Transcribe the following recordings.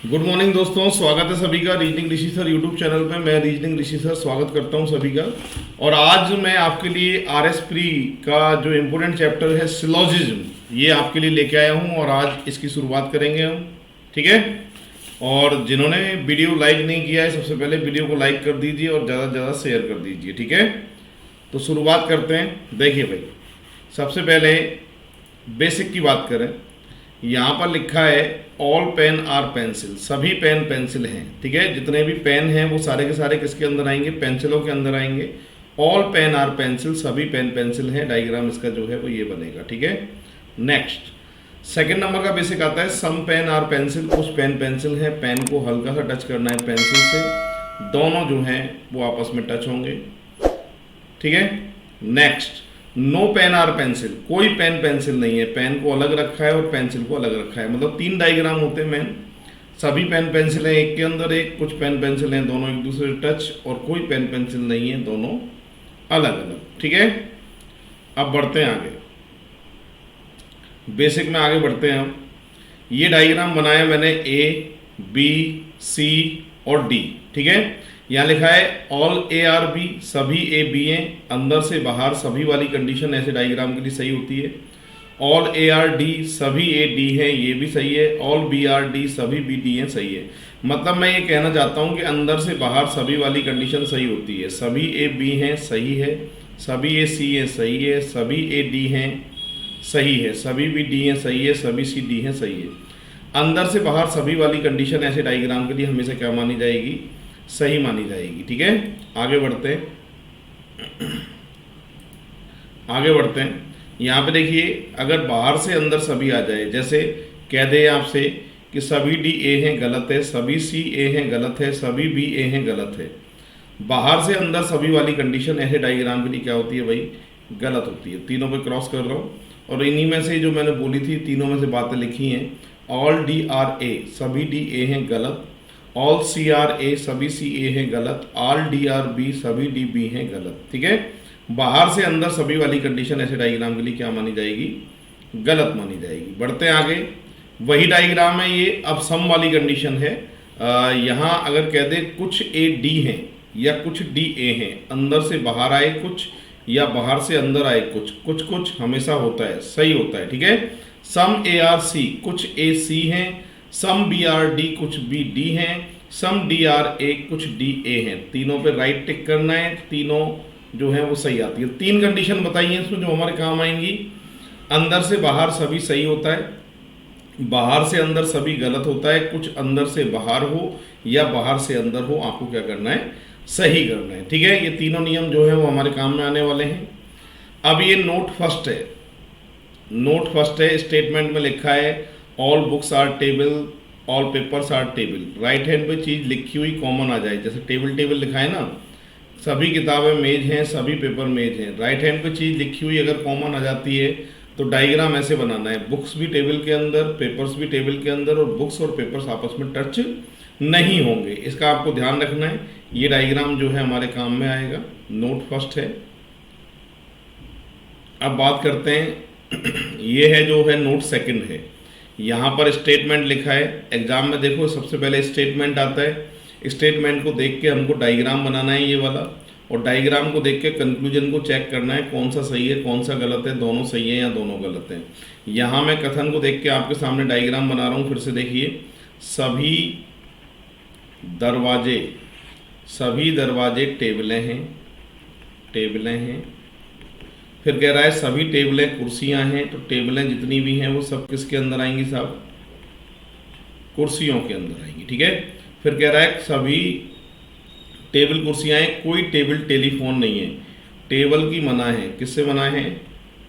Good morning दोस्तों, स्वागत है सभी का रीजनिंग ऋषि सर यूट्यूब चैनल पे। मैं रीजनिंग ऋषि सर स्वागत करता हूं सभी का। और आज मैं आपके लिए आरएस प्री का जो इम्पोर्टेंट चैप्टर है सिलोजिज्म, ये आपके लिए लेके आया हूं और आज इसकी शुरुआत करेंगे हम। ठीक है। और जिन्होंने वीडियो लाइक नहीं किया है, सबसे पहले वीडियो को लाइक कर दीजिए और ज़्यादा से ज़्यादा शेयर कर दीजिए। ठीक है, तो शुरुआत करते हैं। देखिए भाई, सबसे पहले बेसिक की बात करें, यहाँ पर लिखा है ऑल पेन आर पेंसिल, सभी पेन पेंसिल हैं। ठीक है, जितने भी पेन हैं वो सारे के सारे किसके अंदर आएंगे? पेंसिलों के अंदर आएंगे। ऑल पेन आर पेंसिल, सभी पेन पेंसिल हैं। डायग्राम इसका जो है वो ये बनेगा। ठीक है। नेक्स्ट, सेकंड नंबर का बेसिक आता है सम पेन आर पेंसिल, कुछ पेन पेंसिल है, पेन को हल्का सा टच करना है पेंसिल से, दोनों जो हैं वो आपस में टच होंगे। ठीक है। Next, no pen or pencil, कोई पेन पेंसिल नहीं है, पेन को अलग रखा है और पेंसिल को अलग रखा है। मतलब तीन डायग्राम होते हैं मेन, सभी पेन पेंसिल हैं एक के अंदर एक, कुछ पेन पेंसिल हैं दोनों एक दूसरे से टच, और कोई पेन पेंसिल नहीं है, दोनों अलग अलग। ठीक है। अब बढ़ते हैं आगे, बेसिक में आगे बढ़ते हैं हम। ये डायग्राम बनाया मैंने ए बी सी और डी। ठीक है। यहाँ लिखा है ऑल ए आर बी, सभी ए बी हैं, अंदर से बाहर सभी वाली कंडीशन ऐसे डायग्राम के लिए सही होती है। ऑल ए आर डी, सभी ए डी हैं, ये भी सही है। ऑल बी आर डी, सभी बी डी हैं, सही है। मतलब मैं ये कहना चाहता हूँ कि अंदर से बाहर सभी वाली कंडीशन सही होती है। सभी ए बी हैं, सही है। सभी ए सी हैं, सही है। सभी ए डी हैं, सही है। सभी बी डी हैं, सही है। सभी सी डी हैं, सही है। अंदर से बाहर सभी वाली कंडीशन ऐसे डायग्राम के लिए हमेशा क्या मानी जाएगी? सही मानी जाएगी। ठीक है। आगे बढ़ते हैं, आगे बढ़ते हैं। यहाँ पे देखिए, अगर बाहर से अंदर सभी आ जाए, जैसे कह दे आपसे कि सभी डी ए हैं, गलत है। सभी सी ए हैं, गलत है। सभी बी ए हैं, गलत है। बाहर से अंदर सभी वाली कंडीशन ऐसे डायग्राम के लिए क्या होती है भाई? गलत होती है। तीनों पे क्रॉस कर रहा हूँ और इन्हीं में से जो मैंने बोली थी, तीनों में से बातें लिखी हैं। ऑल डी आर ए, सभी डी ए हैं, गलत। ऑल सी आर ए, सभी सी ए हैं, गलत। ऑल डी आर बी, सभी डी बी हैं, गलत। ठीक है। बाहर से अंदर सभी वाली कंडीशन ऐसे डायग्राम के लिए क्या मानी जाएगी? गलत मानी जाएगी। बढ़ते हैं आगे, वही डायग्राम है ये, अब सम वाली कंडीशन है। यहाँ अगर कह दे कुछ ए डी हैं या कुछ डी ए हैं, अंदर से बाहर आए कुछ या बाहर से अंदर आए कुछ, कुछ कुछ हमेशा होता है, सही होता है। ठीक है। सम ए आर सी, कुछ ए सी हैं। सम बी आर डी, कुछ बी डी हैं। सम डी आर ए, कुछ डी ए हैं। तीनों पे राइट टिक करना है, तीनों जो है वो सही आती है। तीन कंडीशन बताई हैं इसमें जो हमारे काम आएंगी। अंदर से बाहर सभी सही होता है, बाहर से अंदर सभी गलत होता है, कुछ अंदर से बाहर हो या बाहर से अंदर हो, आपको क्या करना है? सही करना है। ठीक है। ये तीनों नियम जो है वो हमारे काम में आने वाले हैं। अब ये नोट फर्स्ट है, नोट फर्स्ट है। स्टेटमेंट में लिखा है all books are table, all papers are table. Right hand पे चीज़ लिखी हुई कॉमन आ जाए, जैसे टेबल टेबल लिखा है ना, सभी किताबें मेज हैं, सभी पेपर मेज हैं। राइट हैंड पे चीज़ लिखी हुई अगर कॉमन आ जाती है तो डायग्राम ऐसे बनाना है, बुक्स भी टेबल के अंदर, पेपर्स भी टेबल के अंदर, और बुक्स और पेपर्स आपस में टच नहीं होंगे। इसका आपको ध्यान रखना है। ये डायग्राम जो है हमारे काम में आएगा। नोट फर्स्ट है। अब बात करते हैं, ये है जो है नोट सेकंड है। यहाँ पर स्टेटमेंट लिखा है। एग्जाम में देखो सबसे पहले स्टेटमेंट आता है। स्टेटमेंट को देख के हमको डायग्राम बनाना है ये वाला, और डायग्राम को देख के कंक्लूजन को चेक करना है कौन सा सही है कौन सा गलत है, दोनों सही है या दोनों गलत हैं। यहाँ मैं कथन को देख के आपके सामने डायग्राम बना रहा हूँ। फिर से देखिए, सभी दरवाजे टेबलें हैं, टेबलें हैं। फिर कह रहा है सभी टेबलें कुर्सियां हैं, तो टेबलें जितनी भी हैं वो सब किसके अंदर आएंगी साहब? कुर्सियों के अंदर आएंगी। ठीक है। फिर कह रहा है सभी टेबल कुर्सियां हैं, कोई टेबल टेलीफोन नहीं है। टेबल की मना है, किससे मना है?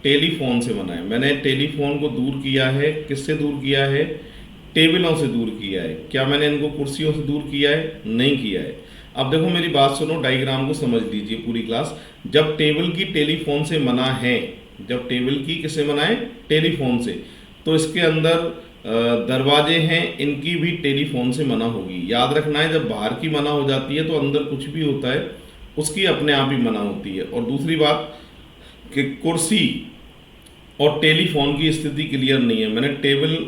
टेलीफोन से मना है। मैंने टेलीफोन को दूर किया है, किससे दूर किया है? टेबलों से दूर किया है। क्या मैंने इनको कुर्सियों से दूर किया है? नहीं किया है। अब देखो मेरी बात सुनो, डायग्राम को समझ लीजिए पूरी क्लास। जब टेबल की टेलीफोन से मना है, जब टेबल की किससे मना है? टेलीफोन से, तो इसके अंदर दरवाजे हैं, इनकी भी टेलीफोन से मना होगी। याद रखना है, जब बाहर की मना हो जाती है तो अंदर कुछ भी होता है उसकी अपने आप ही मना होती है। और दूसरी बात कि कुर्सी और टेलीफोन की स्थिति क्लियर नहीं है। मैंने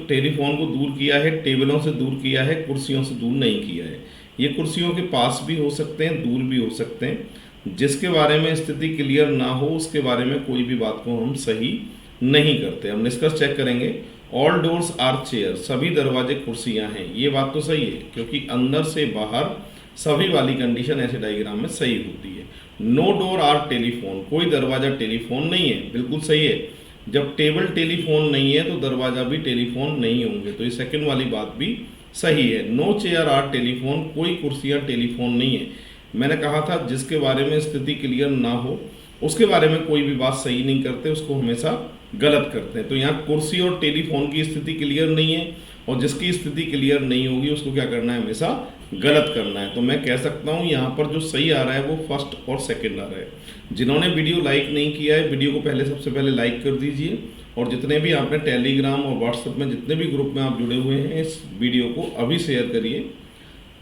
टेलीफोन को दूर किया है, टेबलों से दूर किया है, कुर्सियों से दूर नहीं किया है। ये कुर्सियों के पास भी हो सकते हैं, दूर भी हो सकते हैं। जिसके बारे में स्थिति क्लियर ना हो उसके बारे में कोई भी बात को हम सही नहीं करते। हम निष्कर्ष चेक करेंगे। ऑल डोर्स आर चेयर, सभी दरवाजे कुर्सियां हैं, ये बात तो सही है क्योंकि अंदर से बाहर सभी वाली कंडीशन ऐसे डायग्राम में सही होती है। नो डोर आर टेलीफोन, कोई दरवाजा टेलीफोन नहीं है, बिल्कुल सही है। जब टेबल टेलीफोन नहीं है तो दरवाजा भी टेलीफोन नहीं होंगे, तो ये सेकंड वाली बात भी सही है। नो चेयर आर टेलीफोन, कोई कुर्सियां टेलीफोन नहीं है। मैंने कहा था जिसके बारे में स्थिति क्लियर ना हो उसके बारे में कोई भी बात सही नहीं करते, उसको हमेशा गलत करते हैं। तो यहाँ कुर्सी और टेलीफोन की स्थिति क्लियर नहीं है और जिसकी स्थिति क्लियर नहीं होगी उसको क्या करना है, हमेशा गलत करना है। तो मैं कह सकता हूँ यहाँ पर जो सही आ रहा है वो फर्स्ट और सेकंड आ रहा है। जिन्होंने वीडियो लाइक नहीं किया है वीडियो को सबसे पहले लाइक कर दीजिए, और जितने भी आपने टेलीग्राम और व्हाट्सएप में जितने भी ग्रुप में आप जुड़े हुए हैं इस वीडियो को अभी शेयर करिए,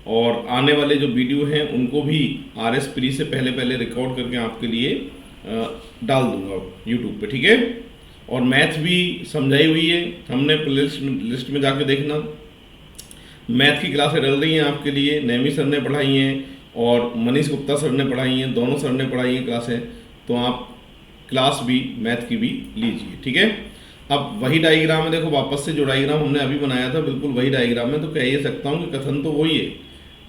और आने वाले जो वीडियो हैं उनको भी RS प्री से पहले रिकॉर्ड करके आपके लिए डाल दूंगा यूट्यूब पे, ठीक है। और मैथ भी समझाई हुई है, हमने लिस्ट में जाके देखना। मैथ की क्लासें डल रही हैं आपके लिए, नेमी सर ने पढ़ाई हैं और मनीष गुप्ता सर ने पढ़ाई हैं, दोनों सर ने पढ़ाई हैं क्लासें, तो आप क्लास भी मैथ की भी लीजिए, ठीक है। अब वही डायग्राम है, देखो वापस से जो डायग्राम हमने अभी बनाया था बिल्कुल वही डायग्राम है, तो कह ये सकता हूँ कि कथन तो वही है,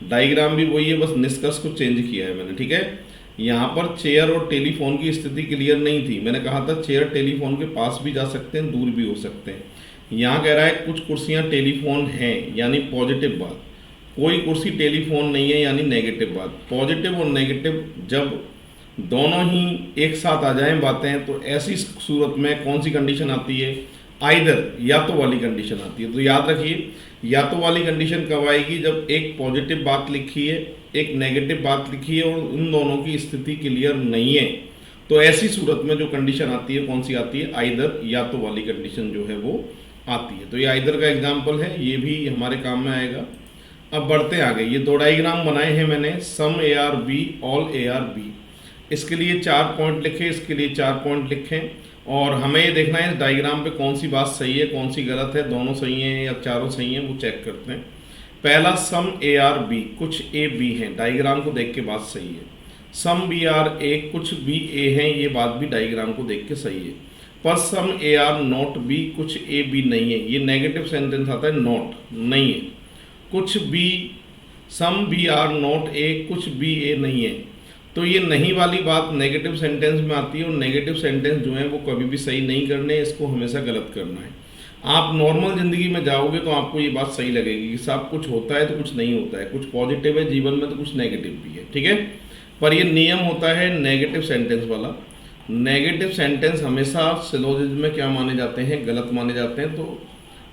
डायग्राम भी वही है, बस निष्कर्ष को चेंज किया है मैंने, ठीक है। यहाँ पर चेयर और टेलीफोन की स्थिति क्लियर नहीं थी, मैंने कहा था चेयर टेलीफोन के पास भी जा सकते हैं, दूर भी हो सकते हैं। यहाँ कह रहा है कुछ कुर्सियाँ टेलीफोन हैं, यानी पॉजिटिव बात, कोई कुर्सी टेलीफोन नहीं है यानी नेगेटिव बात। पॉजिटिव और नेगेटिव जब दोनों ही एक साथ आ जाएं बातें, तो ऐसी सूरत में कौन सी कंडीशन आती है, आइदर, या तो वाली कंडीशन आती है। तो याद रखिए या तो वाली कंडीशन कब आएगी, जब एक पॉजिटिव बात लिखी है एक नेगेटिव बात लिखी है और उन दोनों की स्थिति क्लियर नहीं है, तो ऐसी सूरत में जो कंडीशन आती है कौन सी आती है, आइदर, या तो वाली कंडीशन जो है वो आती है। तो ये आइदर का एग्जाम्पल है, ये भी हमारे काम में आएगा। अब बढ़ते आगे, ये दो डायग्राम बनाए हैं मैंने, सम AR B all AR B। इसके लिए 4 पॉइंट लिखे, इसके लिए 4 पॉइंट लिखें, और हमें ये देखना है इस डायग्राम पे कौन सी बात सही है कौन सी गलत है, दोनों सही हैं या चारों सही हैं, वो चेक करते हैं। पहला सम AR B, कुछ A B हैं, डायग्राम को देख के बात सही है। सम BR A, कुछ B A हैं, ये बात भी डायग्राम को देख के सही है। पर सम AR नॉट B, कुछ A B नहीं है, ये नेगेटिव सेंटेंस आता है, नॉट नहीं है। कुछ B, some BR not A, कुछ B A नहीं है, तो ये नहीं वाली बात नेगेटिव सेंटेंस में आती है, और नेगेटिव सेंटेंस जो है वो कभी भी सही नहीं करने, इसको हमेशा गलत करना है। आप नॉर्मल ज़िंदगी में जाओगे तो आपको ये बात सही लगेगी कि सब कुछ होता है तो कुछ नहीं होता है, कुछ पॉजिटिव है जीवन में तो कुछ नेगेटिव भी है, ठीक है। पर ये नियम होता है नेगेटिव सेंटेंस वाला, नेगेटिव सेंटेंस हमेशा सिलोजिज्म में क्या माने जाते हैं, गलत माने जाते हैं। तो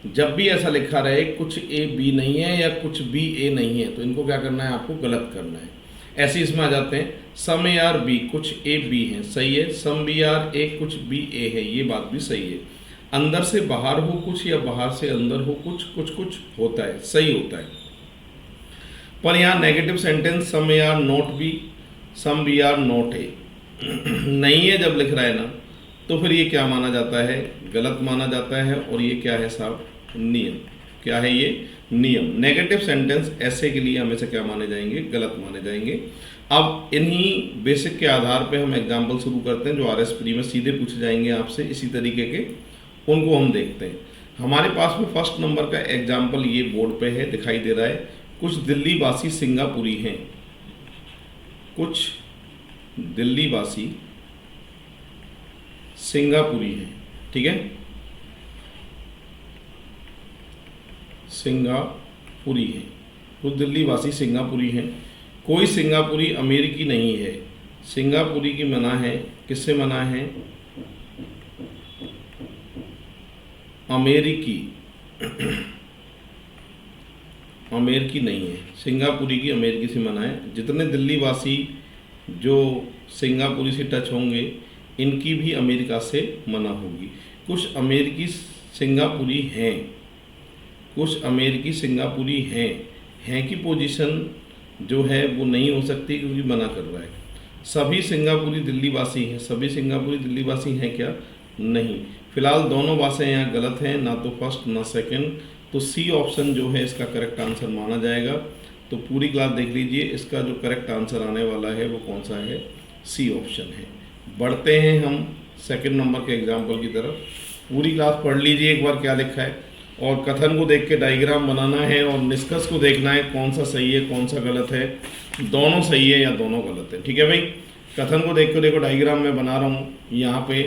जब भी ऐसा लिखा रहे कुछ A B नहीं है या कुछ B A नहीं है, तो इनको क्या करना है, आपको गलत करना है। ऐसे इसमें आ जाते हैं, सम AR B, कुछ A B है, सही है। सम BR A, कुछ B A है, ये बात भी सही है। अंदर से बाहर हो कुछ या बाहर से अंदर हो कुछ, कुछ कुछ होता है, सही होता है। पर यहाँ negative sentence some AR not B, some BR not A नहीं है जब लिख रहा है ना, तो फिर ये क्या माना जाता है, गलत माना जाता है। और ये क्या है साहब, नियम। क्या है ये, नियम। नेगेटिव सेंटेंस ऐसे के लिए हमेशा क्या माने जाएंगे, गलत माने जाएंगे। अब इन्हीं बेसिक के आधार पे हम एग्जाम्पल शुरू करते हैं जो RS प्री में सीधे पूछे जाएंगे आपसे इसी तरीके के, उनको हम देखते हैं। हमारे पास में फर्स्ट नंबर का एग्जाम्पल ये बोर्ड पे है, दिखाई दे रहा है। कुछ दिल्ली वासी सिंगापुरी हैं, कुछ दिल्ली वासी सिंगापुरी हैं, ठीक है, सिंगापुरी हैं, कुछ दिल्ली वासी सिंगापुरी हैं। कोई सिंगापुरी अमेरिकी नहीं है, सिंगापुरी की मना है, किससे मना है, अमेरिकी अमेरिकी नहीं है, सिंगापुरी की अमेरिकी से मना है। जितने दिल्ली वासी जो सिंगापुरी से टच होंगे इनकी भी अमेरिका से मना होगी। कुछ अमेरिकी सिंगापुरी हैं, कुछ अमेरिकी सिंगापुरी हैं की पोजीशन जो है वो नहीं हो सकती क्योंकि मना कर रहा है। सभी सिंगापुरी दिल्ली वासी हैं, सभी सिंगापुरी दिल्ली वासी हैं क्या, नहीं। फिलहाल दोनों बातें यहाँ गलत हैं, ना तो फर्स्ट ना सेकंड, तो सी ऑप्शन जो है इसका करेक्ट आंसर माना जाएगा। तो पूरी क्लास देख लीजिए, इसका जो करेक्ट आंसर आने वाला है वो कौन सा है, सी ऑप्शन है। बढ़ते हैं हम सेकंड नंबर के एग्जाम्पल की तरफ। पूरी क्लास पढ़ लीजिए एक बार क्या लिखा है, और कथन को देख के डायग्राम बनाना है और निष्कर्ष को देखना है कौन सा सही है कौन सा गलत है, दोनों सही है या दोनों गलत है। ठीक है भाई, कथन को देख के देखो डायग्राम में बना रहा हूँ। यहाँ पे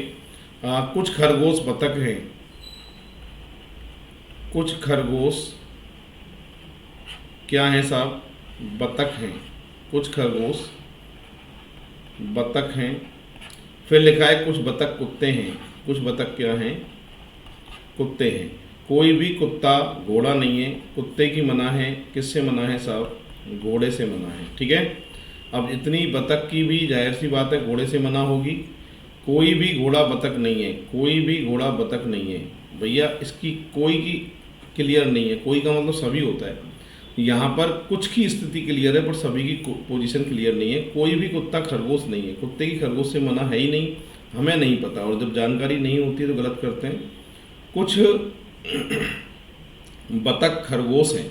कुछ खरगोश बतख हैं, कुछ खरगोश क्या हैं साहब, बतख हैं, कुछ खरगोश बतख हैं। फिर लिखा है कुछ बतख कुत्ते हैं, कुछ बतख क्या हैं, कुत्ते हैं। कोई भी कुत्ता घोड़ा नहीं है, कुत्ते की मना है, किससे मना है साहब, घोड़े से मना है। ठीक है, अब इतनी बतख की भी जाहिर सी बात है घोड़े से मना होगी। कोई भी घोड़ा बतख नहीं है, कोई भी घोड़ा बतख नहीं है भैया, इसकी कोई की क्लियर नहीं है। कोई का मतलब सभी होता है, यहाँ पर कुछ की स्थिति क्लियर है पर सभी की पोजीशन क्लियर नहीं है। कोई भी कुत्ता खरगोश नहीं है, कुत्ते की खरगोश से मना है ही नहीं, हमें नहीं पता, और जब जानकारी नहीं होती है तो गलत करते हैं। कुछ बतख खरगोश हैं,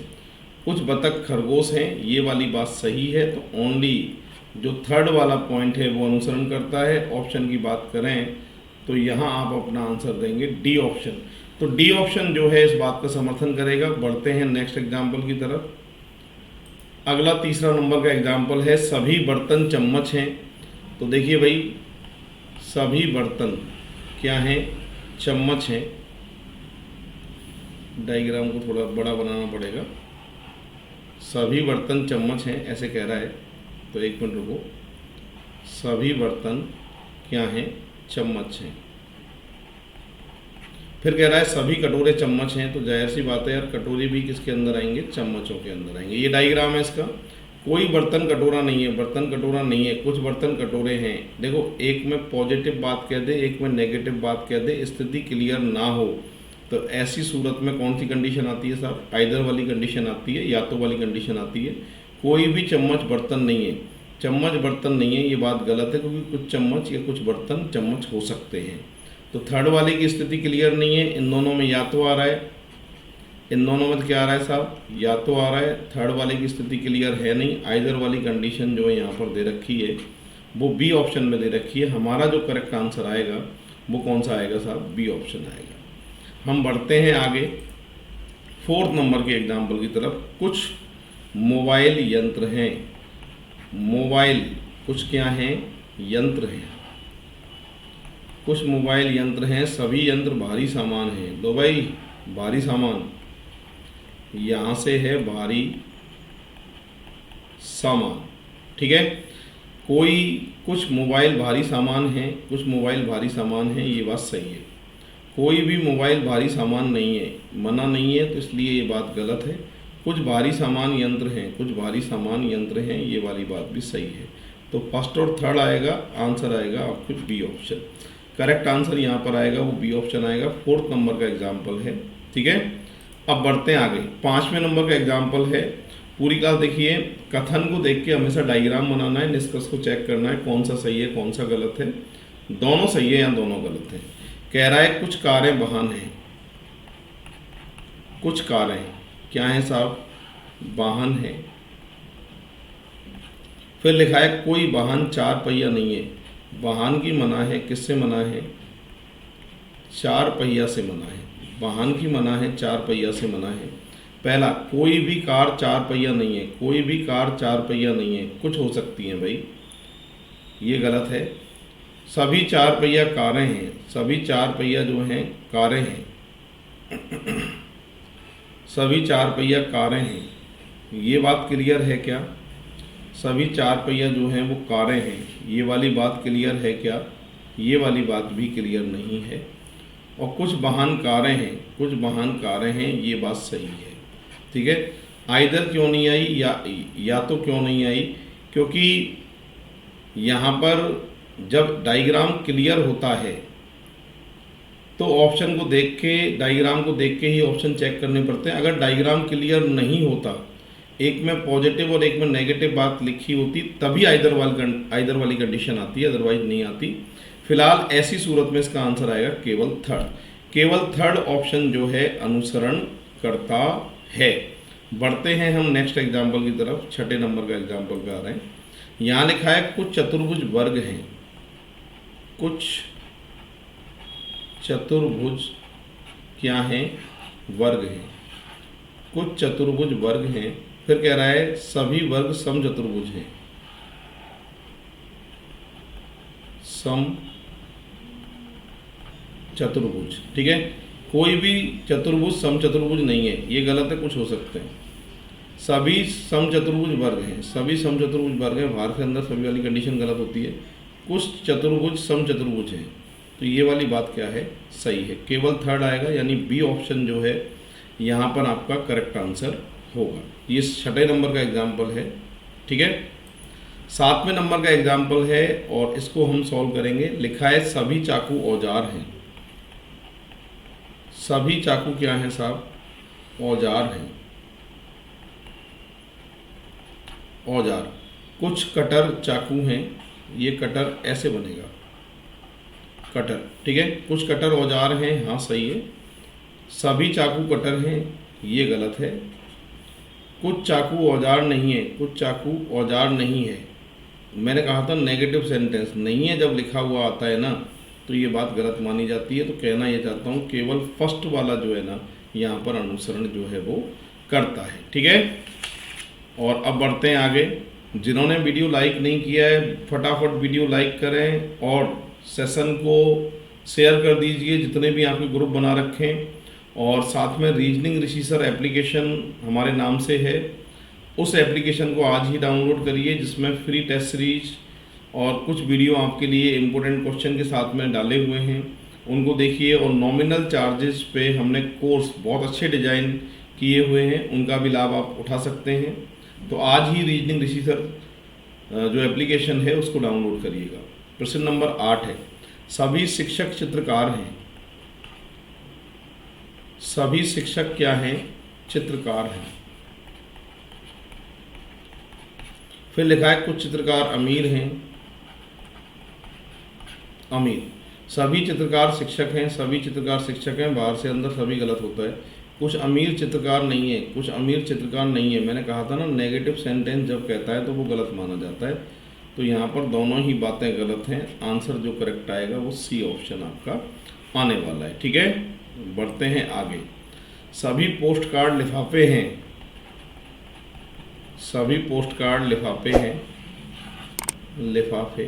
कुछ बतख खरगोश हैं, ये वाली बात सही है। तो ओनली जो थर्ड वाला पॉइंट है वो अनुसरण करता है। ऑप्शन की बात करें तो यहाँ आप अपना आंसर देंगे डी ऑप्शन। तो डी ऑप्शन जो है इस बात का समर्थन करेगा। बढ़ते हैं नेक्स्ट एग्जाम्पल की तरफ। अगला तीसरा नंबर का एग्जाम्पल है सभी बर्तन चम्मच हैं। तो देखिए भाई, सभी बर्तन क्या हैं, चम्मच हैं। डायग्राम को थोड़ा बड़ा बनाना पड़ेगा। सभी बर्तन चम्मच हैं ऐसे कह रहा है, तो एक मिनट रुको। सभी बर्तन क्या हैं, चम्मच हैं। फिर कह रहा है सभी कटोरे चम्मच हैं, तो जाहिर सी बात है यार, कटोरे भी किसके अंदर आएंगे, चम्मचों के अंदर आएंगे। ये डायग्राम है इसका। कोई बर्तन कटोरा नहीं है, बर्तन कटोरा नहीं है, कुछ बर्तन कटोरे हैं। देखो, एक में पॉजिटिव बात कह दे, एक में नेगेटिव बात कह दे, स्थिति क्लियर ना हो, तो ऐसी सूरत में कौन सी कंडीशन आती है साहब, आइदर वाली कंडीशन आती है, या तो वाली कंडीशन आती है। कोई भी चम्मच बर्तन नहीं है, चम्मच बर्तन नहीं है, ये बात गलत है, क्योंकि कुछ चम्मच या कुछ बर्तन चम्मच हो सकते हैं। तो थर्ड वाले की स्थिति क्लियर नहीं है। इन दोनों में या तो आ रहा है, इन दोनों में क्या आ रहा है साहब, या तो आ रहा है। थर्ड वाले की स्थिति क्लियर है नहीं। आइदर वाली कंडीशन जो है यहाँ पर दे रखी है वो बी ऑप्शन में दे रखी है। हमारा जो करेक्ट आंसर आएगा वो कौन सा आएगा साहब, बी ऑप्शन आएगा। हम बढ़ते हैं आगे फोर्थ नंबर के एग्जाम्पल की तरफ। कुछ मोबाइल यंत्र हैं, मोबाइल कुछ क्या हैं, यंत्र हैं। कुछ मोबाइल यंत्र हैं, सभी यंत्र भारी सामान हैं। दो भाई, भारी सामान यहाँ से है, भारी सामान। ठीक है, कोई कुछ मोबाइल भारी सामान है, कुछ मोबाइल भारी सामान है, ये बात सही है। कोई भी मोबाइल भारी सामान नहीं है, मना नहीं है, तो इसलिए ये बात गलत है। कुछ भारी सामान यंत्र हैं, कुछ भारी सामान यंत्र हैं, ये वाली बात भी सही है। तो फर्स्ट और थर्ड आएगा, आंसर आएगा आपको बी ऑप्शन। करेक्ट आंसर यहाँ पर आएगा वो बी ऑप्शन आएगा। फोर्थ नंबर का एग्जाम्पल है। ठीक है, अब बढ़ते हैं आगे। पाँचवें नंबर का एग्जाम्पल है। पूरी क्लास देखिए, कथन को देख के हमेशा डायग्राम बनाना है, निष्कर्ष को चेक करना है कौन सा सही है कौन सा गलत है। दोनों सही है या दोनों गलत है। कह रहा है कुछ कारें वाहन हैं, कुछ कारें क्या हैं साहब, वाहन है। फिर लिखा है कोई वाहन चार पहिया नहीं है। वाहन की मना है, किससे मना है, चार पहिया से मना है। वाहन की मना है, चार पहिया से मना है। पहला, कोई भी कार चार पहिया नहीं है, कोई भी कार चार पहिया नहीं है, कुछ हो सकती है भाई, ये गलत है। सभी चार पहिया कारें हैं, सभी चार पहिया जो हैं कारें हैं, सभी चार पहिया कारें हैं, ये बात क्लियर है क्या। सभी चार पहिया जो हैं वो कारें हैं, ये वाली बात क्लियर है क्या, ये वाली बात भी क्लियर नहीं है। और कुछ वाहन कारें हैं, कुछ वाहन कारें हैं, ये बात सही है। ठीक है, आइदर क्यों नहीं आई या तो क्यों नहीं आई, क्योंकि यहाँ पर जब डायग्राम क्लियर होता है तो ऑप्शन को देख के, डायग्राम को देख के ही ऑप्शन चेक करने पड़ते हैं। अगर डायग्राम क्लियर नहीं होता, एक में पॉजिटिव और एक में नेगेटिव बात लिखी होती, तभी आइदर वाली कंडीशन आती है, अदरवाइज नहीं आती। फिलहाल ऐसी सूरत में इसका आंसर आएगा केवल थर्ड। केवल थर्ड ऑप्शन जो है अनुसरण करता है। बढ़ते हैं हम नेक्स्ट एग्जाम्पल की तरफ। छठे नंबर का एग्जाम्पल पे आ रहे हैं। यहाँ लिखा है कुछ चतुर्भुज वर्ग हैं। कुछ चतुर्भुज क्या हैं? वर्ग हैं। कुछ चतुर्भुज वर्ग हैं। फिर कह रहा है सभी वर्ग सम चतुर्भुज हैं। सम चतुर्भुज, ठीक है। कोई भी चतुर्भुज सम चतुर्भुज नहीं है, ये गलत है, कुछ हो सकते हैं। सभी सम चतुर्भुज वर्ग हैं। सभी सम चतुर्भुज वर्ग हैं। भारत के अंदर सभी वाली कंडीशन गलत होती है। कुछ चतुर्भुज सम चतुर्भुज हैं, तो ये वाली बात क्या है? सही है। केवल थर्ड आएगा, यानी बी ऑप्शन जो है यहाँ पर आपका करेक्ट आंसर होगा। ये छठे नंबर का एग्जाम्पल है, ठीक है। सातवें नंबर का एग्जाम्पल है और इसको हम सॉल्व करेंगे। लिखा है सभी चाकू औजार हैं। सभी चाकू क्या हैं साहब? औजार हैं। औजार। कुछ कटर चाकू हैं। ये कटर ऐसे बनेगा, कटर, ठीक है। कुछ कटर औजार हैं, हाँ सही है। सभी चाकू कटर हैं, ये गलत है। कुछ चाकू औजार नहीं है। कुछ चाकू औजार नहीं है। मैंने कहा था नेगेटिव सेंटेंस नहीं है जब लिखा हुआ आता है ना, तो ये बात गलत मानी जाती है। तो कहना ये चाहता हूँ केवल फर्स्ट वाला जो है ना, यहाँ पर अनुसरण जो है वो करता है, ठीक है। और अब बढ़ते हैं आगे। जिन्होंने वीडियो लाइक नहीं किया है फटाफट वीडियो लाइक करें और सेशन को शेयर कर दीजिए जितने भी आपके ग्रुप बना रखें। और साथ में रीजनिंग ऋषि सर एप्लीकेशन हमारे नाम से है, उस एप्लीकेशन को आज ही डाउनलोड करिए, जिसमें फ्री टेस्ट सीरीज और कुछ वीडियो आपके लिए इम्पोर्टेंट क्वेश्चन के साथ में डाले हुए हैं, उनको देखिए। और नॉमिनल चार्जेस पे हमने कोर्स बहुत अच्छे डिज़ाइन किए हुए हैं, उनका भी लाभ आप उठा सकते हैं। तो आज ही रीजनिंग ऋषि सर जो एप्लीकेशन है उसको डाउनलोड करिएगा। प्रश्न नंबर 8 है, सभी शिक्षक चित्रकार हैं। सभी शिक्षक क्या हैं? चित्रकार हैं। फिर लिखा है कुछ चित्रकार अमीर हैं। अमीर। सभी चित्रकार शिक्षक हैं। सभी चित्रकार शिक्षक हैं, बाहर से अंदर सभी गलत होता है। कुछ अमीर चित्रकार नहीं है। कुछ अमीर चित्रकार नहीं है। मैंने कहा था ना नेगेटिव सेंटेंस जब कहता है तो वो गलत माना जाता है। तो यहाँ पर दोनों ही बातें गलत हैं। आंसर जो करेक्ट आएगा वो सी ऑप्शन आपका आने वाला है, ठीक है। बढ़ते हैं आगे। सभी पोस्ट कार्ड लिफाफे हैं। सभी पोस्ट कार्ड लिफाफे हैं। लिफाफे।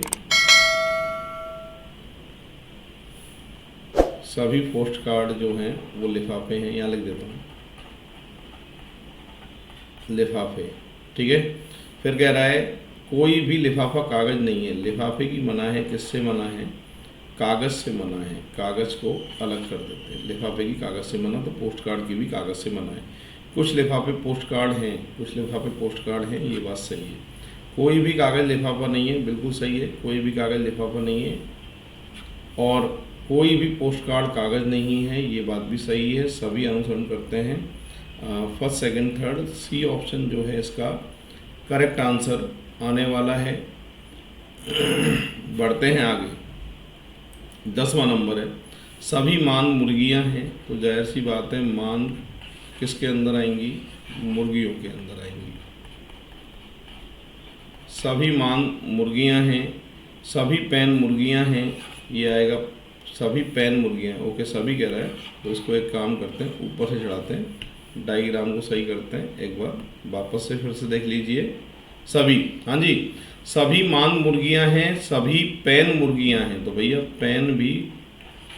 सभी पोस्ट कार्ड जो हैं वो लिफाफे हैं। यहाँ लिख देता हूँ लिफाफे, ठीक है। फिर कह रहा है कोई भी लिफाफा कागज नहीं है। लिफाफे की मना है, किससे मना है? कागज से मना है। कागज को अलग कर देते हैं। लिफाफे की कागज से मना, तो पोस्ट कार्ड की भी कागज से मना है। कुछ लिफाफे पोस्ट कार्ड हैं। कुछ लिफाफे पोस्ट कार्ड हैं, ये बात सही है। कोई भी कागज लिफाफा नहीं है, बिल्कुल सही है। कोई भी कागज लिफाफा नहीं है। और कोई भी पोस्ट कार्ड कागज नहीं है, ये बात भी सही है। सभी अनुसरण करते हैं। First second third, C option जो है इसका करेक्ट आंसर आने वाला है। बढ़ते हैं आगे। 10वां नंबर है, सभी मान मुर्गियां हैं। तो जाहिर सी बात है मान किसके अंदर आएंगी? मुर्गियों के अंदर आएंगी। सभी मान मुर्गियां हैं। सभी पैन मुर्गियां हैं, ये आएगा सभी पैन मुर्गियां। ओके, सभी कह रहा है तो इसको एक काम करते हैं, ऊपर से चढ़ाते हैं, डायग्राम को सही करते हैं। एक बार वापस से फिर से देख लीजिए। सभी, हाँ जी, सभी मान मुर्गियां हैं। सभी पैन मुर्गियां हैं, तो भैया पैन भी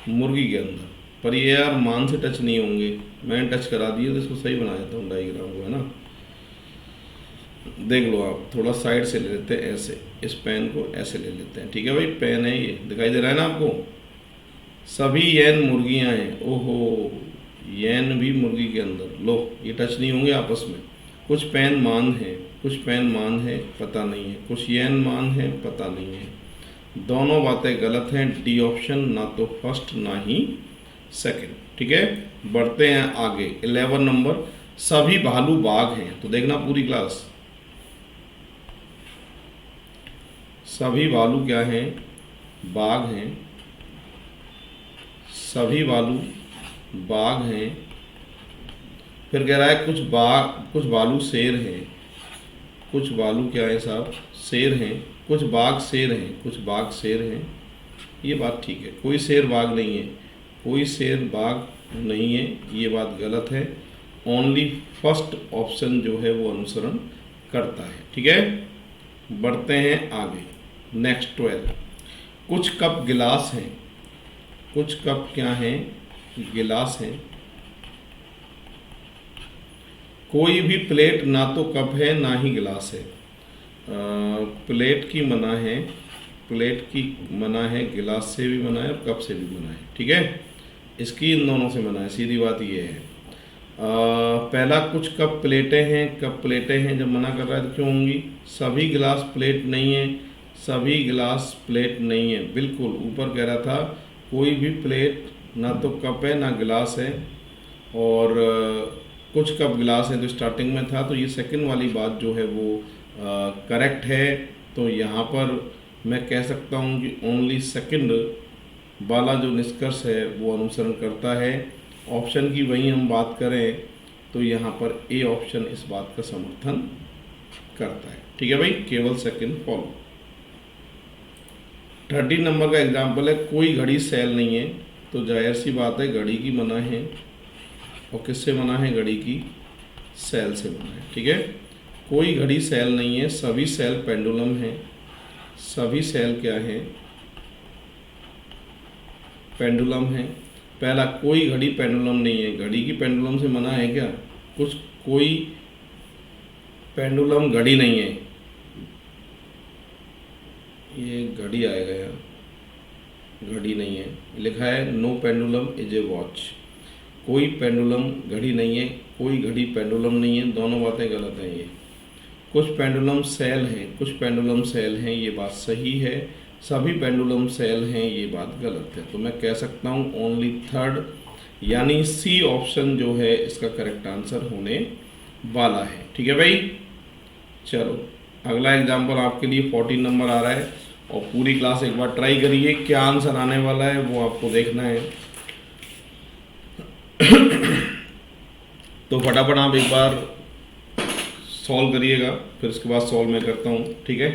मुर्गी के अंदर, पर ये यार मान से टच नहीं होंगे। मैंने टच करा दिए तो इसको सही बना देता हूँ डायग्राम को, है ना। देख लो आप, थोड़ा साइड से ले लेते हैं, ऐसे इस पेन को ऐसे ले लेते हैं, ठीक है भाई। पेन है, ये दिखाई दे रहा है ना आपको। सभी यैन मुर्गियां हैं। ओहो, यैन भी मुर्गी के अंदर। लो, ये टच नहीं होंगे आपस में। कुछ पैन मान है। कुछ पैन मान है, पता नहीं है। कुछ यैन मान है, पता नहीं है। दोनों बातें गलत हैं। डी ऑप्शन, ना तो फर्स्ट ना ही सेकंड, ठीक है। बढ़ते हैं आगे। 11 नंबर, सभी भालू बाघ हैं। तो देखना पूरी क्लास, सभी भालू क्या हैं? बाघ हैं। सभी बालू बाघ हैं। फिर कह रहा है कुछ बालू शेर हैं। कुछ बालू क्या है साहब, शेर हैं। कुछ बाघ शेर हैं, कुछ बाघ शेर हैं। ये बात ठीक है, कोई शेर बाघ नहीं है, कोई शेर बाघ नहीं है, ये बात गलत है। ओनली फर्स्ट ऑप्शन जो है वो अनुसरण करता है। ठीक है, बढ़ते हैं आगे। नेक्स्ट 12, कुछ कप गिलास हैं। कुछ कप क्या हैं, गिलास हैं। कोई भी प्लेट ना तो कप है ना ही गिलास है। प्लेट की मना है, प्लेट की मना है, गिलास से भी मना है और कप से भी मना है। ठीक है, इसकी इन दोनों से मना है, सीधी बात ये है। पहला, कुछ कप प्लेटें हैं। कप प्लेटें हैं जब मना कर रहा है तो क्यों होंगी? सभी गिलास प्लेट नहीं है, सभी गिलास प्लेट नहीं है। बिल्कुल ऊपर कह रहा था कोई भी प्लेट ना तो कप है ना गिलास है, और कुछ कप गिलास है तो स्टार्टिंग में था, तो ये सेकंड वाली बात जो है वो करेक्ट है। तो यहाँ पर मैं कह सकता हूँ कि ओनली सेकंड वाला जो निष्कर्ष है वो अनुसरण करता है। ऑप्शन की वहीं हम बात करें तो यहाँ पर ए ऑप्शन इस बात का समर्थन करता है। ठीक है भाई, केवल सेकंड फॉलो। 13 नंबर का एग्जाम्पल है, कोई घड़ी सेल नहीं है। तो जाहिर सी बात है घड़ी की मना है, और किससे मना है? घड़ी की सेल से मना है। ठीक है, कोई घड़ी सेल नहीं है, सभी सेल पेंडुलम है। सभी सेल क्या है? पेंडुलम है। पहला, कोई घड़ी पेंडुलम नहीं है, घड़ी की पेंडुलम से मना है क्या? कोई पेंडुलम घड़ी नहीं है, ये घड़ी आएगा यार, घड़ी नहीं है। लिखा है no pendulum is a watch. कोई पेंडुलम घड़ी नहीं है, कोई घड़ी पेंडुलम नहीं है, दोनों बातें गलत हैं। ये कुछ पेंडुलम सेल हैं, कुछ पेंडुलम सेल हैं, ये बात सही है। सभी पेंडुलम सेल हैं, ये बात गलत है। तो मैं कह सकता हूँ ओनली थर्ड यानी सी ऑप्शन जो है इसका करेक्ट आंसर होने वाला है। ठीक है भाई, चलो अगला एग्जाम्पल आपके लिए 14 नंबर आ रहा है, और पूरी क्लास एक बार ट्राई करिए, क्या आंसर आने वाला है वो आपको देखना है। तो फटाफट आप एक बार सॉल्व करिएगा, फिर उसके बाद सॉल्व मैं करता हूँ। ठीक है,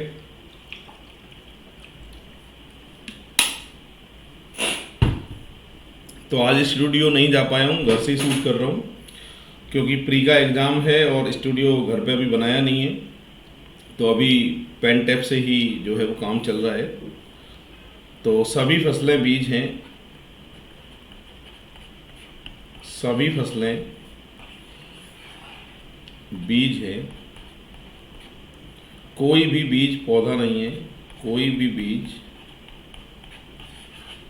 तो आज स्टूडियो नहीं जा पाया हूँ, घर से ही शूट कर रहा हूँ, क्योंकि प्री का एग्ज़ाम है और स्टूडियो घर पे अभी बनाया नहीं है। तो अभी पेन टैप से ही जो है वो काम चल रहा है। तो सभी फसलें बीज हैं, सभी फसलें बीज है। कोई भी बीज पौधा नहीं है, कोई भी बीज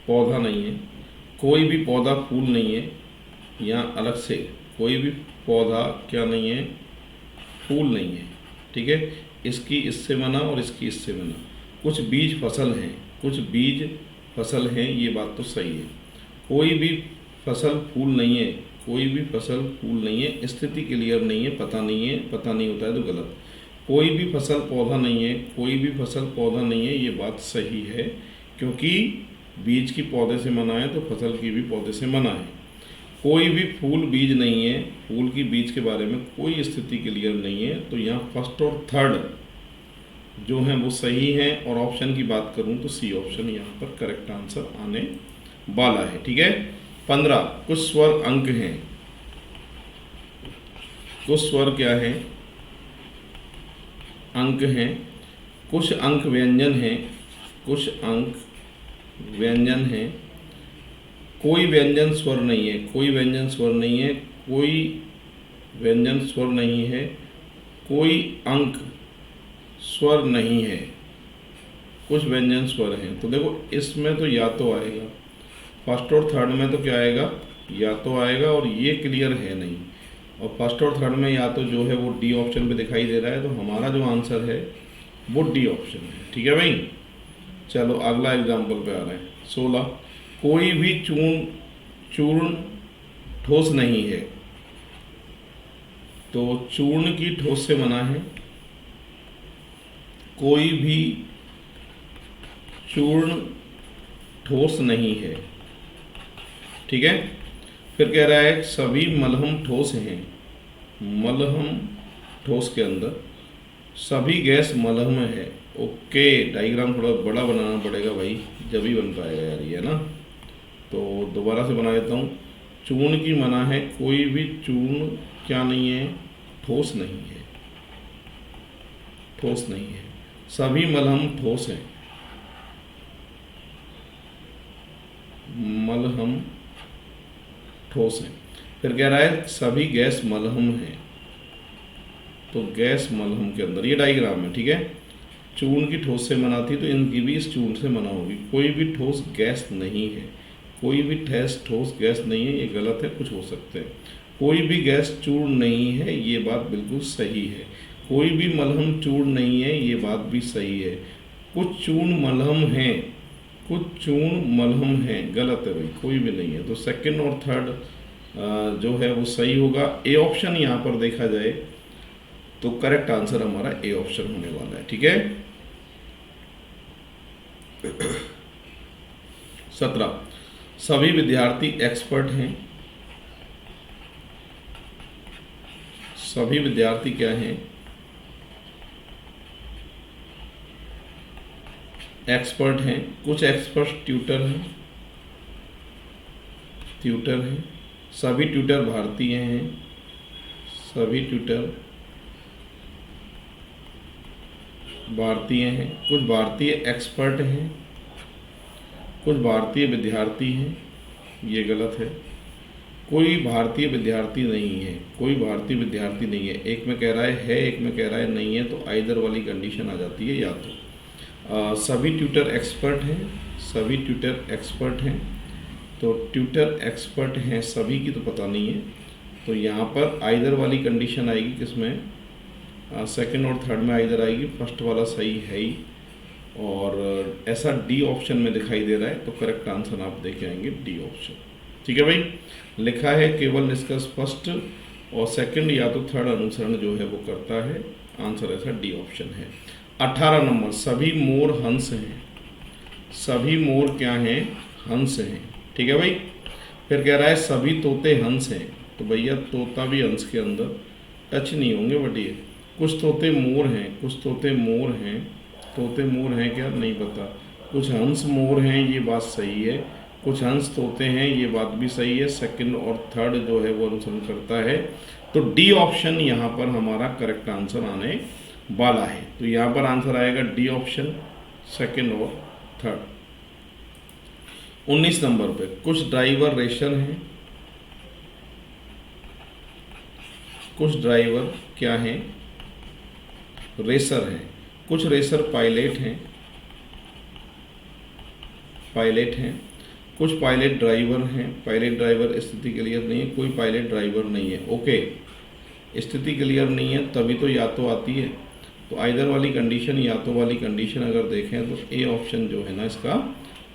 पौधा नहीं है। कोई भी पौधा फूल नहीं है, या अलग से कोई भी पौधा क्या नहीं है? फूल नहीं है। ठीक है, इसकी इससे मना और इसकी इससे मना। कुछ बीज फसल हैं, कुछ बीज फसल हैं, ये बात तो सही है। कोई भी फसल फूल नहीं है, कोई भी फसल फूल नहीं है, स्थिति क्लियर नहीं है, पता नहीं है, पता नहीं होता है तो गलत। कोई भी फसल पौधा नहीं है, कोई भी फसल पौधा नहीं है, ये बात सही है, क्योंकि बीज की पौधे से मना है तो फसल की भी पौधे से मना है। कोई भी फूल बीज नहीं है, फूल की बीज के बारे में कोई स्थिति क्लियर नहीं है। तो यहाँ फर्स्ट और थर्ड जो हैं वो सही हैं, और ऑप्शन की बात करूँ तो सी ऑप्शन यहाँ पर करेक्ट आंसर आने वाला है। ठीक है, 15, कुछ स्वर अंक हैं। कुछ स्वर क्या है? अंक हैं। कुछ अंक व्यंजन हैं, कुछ अंक व्यंजन हैं। कोई व्यंजन स्वर नहीं है, कोई व्यंजन स्वर नहीं है, कोई व्यंजन स्वर नहीं है। कोई अंक स्वर नहीं है, कुछ व्यंजन स्वर हैं। तो देखो इसमें तो या तो आएगा, फर्स्ट और थर्ड में तो क्या आएगा? या तो आएगा, और ये क्लियर है नहीं। और फर्स्ट और थर्ड में या तो जो है वो डी ऑप्शन पे दिखाई दे रहा है, तो हमारा जो आंसर है वो डी ऑप्शन है। ठीक है भाई, चलो अगला एग्जाम्पल पे आ रहा है 16, कोई भी चूर्ण ठोस नहीं है। तो चूर्ण की ठोस से मना है। कोई भी चूर्ण ठोस नहीं है। ठीक है। फिर कह रहा है सभी मलहम ठोस हैं, मलहम ठोस के अंदर सभी गैस मलहम है। ओके, डायग्राम थोड़ा बड़ा बनाना पड़ेगा भाई, जब ही बन पाएगा यार ये, है ना। तो दोबारा से बना देता हूँ। चूर्ण की मना है, कोई भी चूर्ण क्या नहीं है, ठोस नहीं है, ठोस नहीं है। सभी मलहम ठोस हैं, मलहम ठोस हैं। फिर कह रहा है सभी गैस मलहम है, तो गैस मलहम के अंदर, ये डायग्राम है, ठीक है। चूर्ण की ठोस से मना थी तो इनकी भी इस चूर्ण से मना होगी। कोई भी ठोस गैस नहीं है, कोई भी ठोस गैस नहीं है, ये गलत है, कुछ हो सकते हैं। कोई भी गैस चूर्ण नहीं है, ये बात बिल्कुल सही है। कोई भी मलहम चूर्ण नहीं है, ये बात भी सही है। कुछ चूर्ण मलहम हैं, कुछ चूर्ण मलहम हैं, गलत है भाई, कोई भी नहीं है। तो सेकंड और थर्ड जो है वो सही होगा। ए ऑप्शन यहाँ पर देखा जाए तो करेक्ट आंसर हमारा ए ऑप्शन होने वाला है, ठीक है। 17 सभी विद्यार्थी एक्सपर्ट हैं, सभी विद्यार्थी क्या हैं, एक्सपर्ट हैं। कुछ एक्सपर्ट ट्यूटर हैं, ट्यूटर हैं। सभी ट्यूटर भारतीय हैं, सभी ट्यूटर भारतीय हैं। कुछ भारतीय एक्सपर्ट हैं, कुछ भारतीय विद्यार्थी हैं, ये गलत है। कोई भारतीय विद्यार्थी नहीं है, कोई भारतीय विद्यार्थी नहीं है। एक में कह रहा है, एक में कह रहा है नहीं है, तो आइदर वाली कंडीशन आ जाती है। या तो सभी ट्यूटर एक्सपर्ट हैं, सभी ट्यूटर एक्सपर्ट हैं, तो ट्यूटर एक्सपर्ट हैं सभी की तो पता नहीं है, तो यहाँ पर आइदर वाली कंडीशन आएगी। किसमें? सेकंड और थर्ड में आइदर आएगी, फर्स्ट वाला सही है ही। और ऐसा डी ऑप्शन में दिखाई दे रहा है, तो करेक्ट आंसर आप देखे आएंगे डी ऑप्शन, ठीक है भाई। लिखा है केवल निष्कर्ष फर्स्ट और सेकंड या तो थर्ड अनुसरण जो है वो करता है, आंसर ऐसा डी ऑप्शन है। 18 नंबर सभी मोर हंस हैं, सभी मोर क्या हैं, हंस हैं, ठीक है भाई। फिर कह रहा है सभी तोते हंस हैं, तो भैया तोता भी हंस के अंदर टच नहीं होंगे, बट ये कुछ तोते मोर हैं, कुछ तोते मोर हैं, तोते मोर हैं क्या, नहीं पता। कुछ हंस मोर हैं, ये बात सही है। कुछ हंस तोते हैं, ये बात भी सही है। सेकंड और थर्ड जो है वो अनुसरण करता है, तो डी ऑप्शन यहाँ पर हमारा करेक्ट आंसर आने वाला है। तो यहाँ पर आंसर आएगा डी ऑप्शन, सेकंड और थर्ड। 19 नंबर पे कुछ ड्राइवर रेसर हैं, कुछ ड्राइवर क्या हैं, रेसर हैं। कुछ रेसर पायलट हैं, पायलट हैं। कुछ पायलट ड्राइवर हैं, पायलट ड्राइवर स्थिति क्लियर नहीं है, कोई पायलट ड्राइवर नहीं है। ओके, स्थिति क्लियर नहीं है तभी तो या तो आती है, तो आइदर वाली कंडीशन या तो वाली कंडीशन अगर देखें तो ए ऑप्शन जो है ना इसका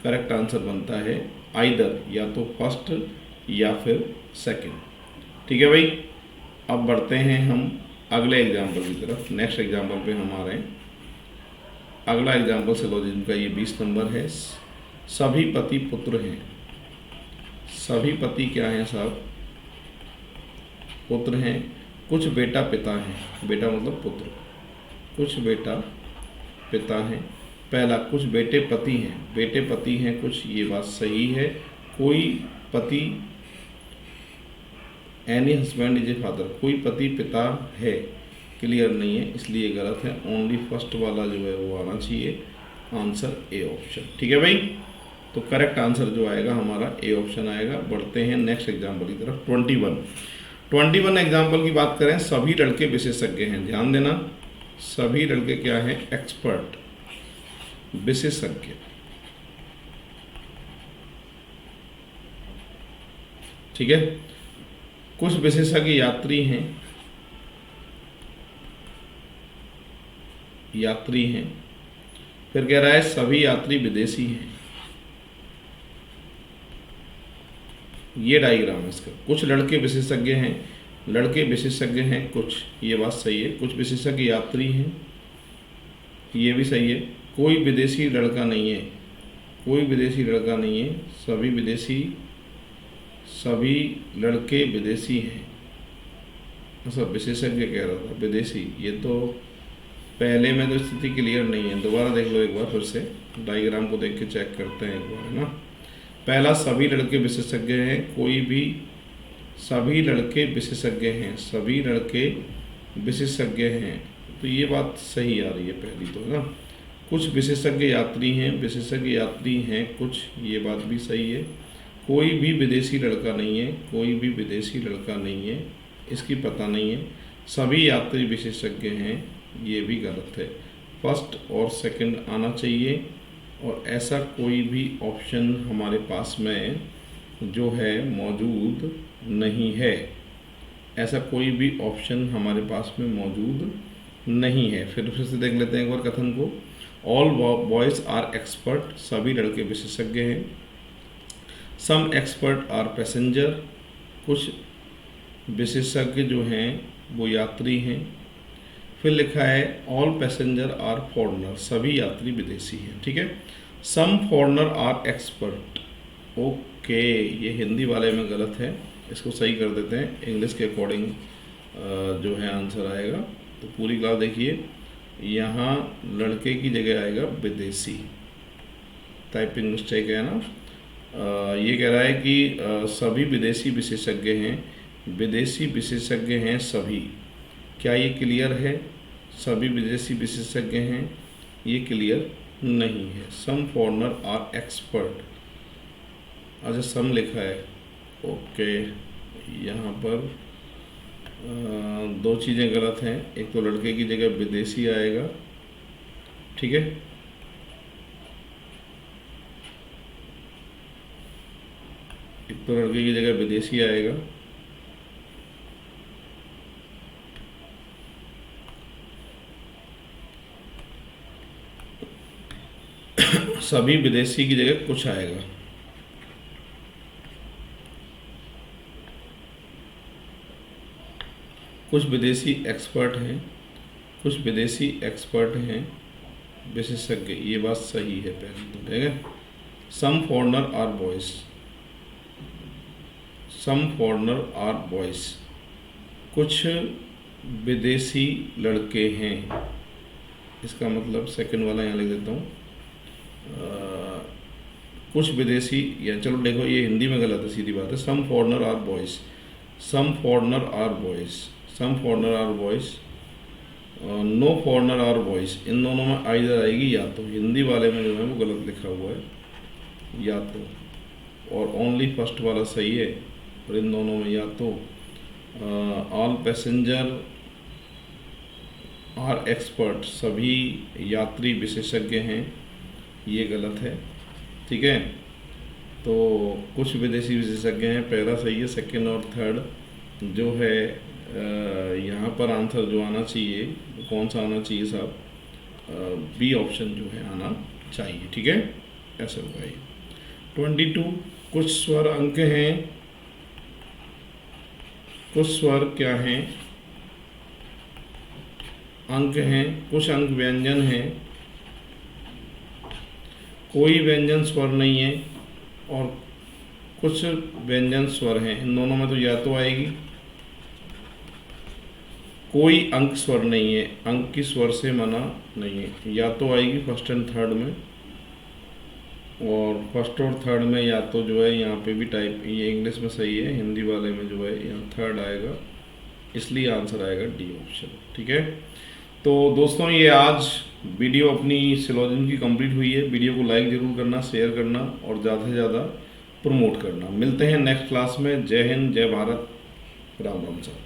करेक्ट आंसर बनता है, आइदर या तो फर्स्ट या फिर सेकंड, ठीक है भाई। अब बढ़ते हैं हम अगले एग्जाम्पल की तरफ। नेक्स्ट एग्जाम्पल पे हम आ रहे हैं। अगला एग्जाम्पल सिलोजिज्म का ये 20 नंबर है। सभी पति पुत्र हैं, सभी पति क्या हैं साहब, पुत्र हैं। कुछ बेटा पिता हैं, बेटा मतलब पुत्र, कुछ बेटा पिता हैं। पहला कुछ बेटे पति हैं, बेटे पति हैं कुछ, ये बात सही है। कोई पति, any husband is a father, कोई पति पिता है, क्लियर नहीं है, इसलिए गलत है। ओनली फर्स्ट वाला जो है वो आना चाहिए, आंसर ए ऑप्शन, ठीक है भाई। तो करेक्ट आंसर जो आएगा हमारा ए ऑप्शन आएगा। बढ़ते हैं नेक्स्ट एग्जाम्पल की तरफ। 21 एग्जाम्पल की बात करें। सभी लड़के विशेषज्ञ हैं, ध्यान देना, सभी लड़के क्या हैं, एक्सपर्ट, विशेषज्ञ, ठीक है। कुछ विशेषज्ञ यात्री हैं, यात्री हैं। फिर कह रहा है सभी यात्री विदेशी हैं, ये डायग्राम है इसका। कुछ लड़के विशेषज्ञ हैं, लड़के विशेषज्ञ हैं कुछ, ये बात सही है। कुछ विशेषज्ञ यात्री हैं, ये भी सही है। कोई विदेशी लड़का नहीं है, कोई विदेशी लड़का नहीं है, सभी विदेशी सभी लड़के विदेशी हैं। अच्छा, विशेषज्ञ कह रहा था विदेशी, ये तो पहले में तो स्थिति क्लियर नहीं है। दोबारा देख लो एक बार फिर से, डायग्राम को देख के चेक करते हैं एक बार, है ना। पहला, सभी लड़के विशेषज्ञ हैं, कोई भी, सभी लड़के विशेषज्ञ हैं, सभी लड़के विशेषज्ञ हैं, तो ये बात सही आ रही है पहली तो, है ना। कुछ विशेषज्ञ यात्री हैं, विशेषज्ञ यात्री हैं कुछ, ये बात भी सही है। कोई भी विदेशी लड़का नहीं है, कोई भी विदेशी लड़का नहीं है, इसकी पता नहीं है। सभी यात्री विशेषज्ञ हैं, ये भी गलत है। फर्स्ट और सेकंड आना चाहिए, और ऐसा कोई भी ऑप्शन हमारे पास में जो है मौजूद नहीं है, ऐसा कोई भी ऑप्शन हमारे पास में मौजूद नहीं है। फिर से देख लेते हैं एक बार कथन को। ऑल बॉयज़ आर एक्सपर्ट, सभी लड़के विशेषज्ञ हैं। सम एक्सपर्ट आर पैसेंजर, कुछ विशेषज्ञ जो हैं वो यात्री हैं। फिर लिखा है ऑल पैसेंजर आर फॉरनर, सभी यात्री विदेशी हैं, ठीक है। Some foreigner are expert, okay, ये हिंदी वाले में गलत है, इसको सही कर देते हैं। इंग्लिश के अकॉर्डिंग जो है आंसर आएगा। तो पूरी क्लास देखिए, यहाँ लड़के की जगह आएगा विदेशी, टाइपिंग मिस्टेक है ना। ये कह रहा है कि सभी विदेशी विशेषज्ञ हैं, विदेशी विशेषज्ञ हैं सभी, क्या ये क्लियर है? सभी विदेशी विशेषज्ञ हैं, ये क्लियर नहीं है। सम फॉरनर आर एक्सपर्ट, अच्छा सम लिखा है, ओके। यहाँ पर दो चीज़ें गलत हैं, एक तो लड़के की जगह विदेशी आएगा, ठीक है, एक तो लड़के की जगह विदेशी आएगा, सभी विदेशी की जगह कुछ आएगा। कुछ विदेशी एक्सपर्ट हैं, कुछ विदेशी एक्सपर्ट हैं विशेषज्ञ, ये बात सही है पहले तो, ठीक है। Some foreigner are boys, some foreigner are boys, कुछ विदेशी लड़के हैं, इसका मतलब सेकंड वाला यहाँ लिख देता हूँ, कुछ विदेशी, या चलो देखो ये हिंदी में गलत है, सीधी बात है। Some foreigner are boys, some foreigner are boys, some foreigner are boys, no foreigner are boys, इन दोनों में आइदर आएगी या तो, हिंदी वाले में जो है वो गलत लिखा हुआ है या तो, और ओनली फर्स्ट वाला सही है, और इन दोनों में या तो। ऑल पैसेंजर आर एक्सपर्ट, सभी यात्री विशेषज्ञ हैं, ये गलत है, ठीक है। तो कुछ विदेशी विशेषज्ञ हैं, पहला सही है, सेकंड और थर्ड जो है यहाँ पर आंसर जो आना चाहिए कौन सा आना चाहिए साहब, बी ऑप्शन जो है आना चाहिए, ठीक है, ऐसा होगा ये। 22, कुछ स्वर अंक हैं, कुछ स्वर क्या हैं, अंक हैं, कुछ अंक व्यंजन हैं, कोई व्यंजन स्वर नहीं है, और कुछ व्यंजन स्वर हैं, इन दोनों में तो या तो आएगी, कोई अंक स्वर नहीं है, अंक की स्वर से मना नहीं है, या तो आएगी फर्स्ट एंड थर्ड में, और फर्स्ट और थर्ड में या तो जो है यहाँ पे भी टाइप, ये इंग्लिश में सही है, हिंदी वाले में जो है यहाँ थर्ड आएगा, इसलिए आंसर आएगा डी ऑप्शन, ठीक है। तो दोस्तों ये आज वीडियो अपनी सिलोजिज्म की कंप्लीट हुई है। वीडियो को लाइक ज़रूर करना, शेयर करना और ज़्यादा से ज़्यादा प्रमोट करना। मिलते हैं नेक्स्ट क्लास में। जय हिंद, जय भारत, राम राम साहब।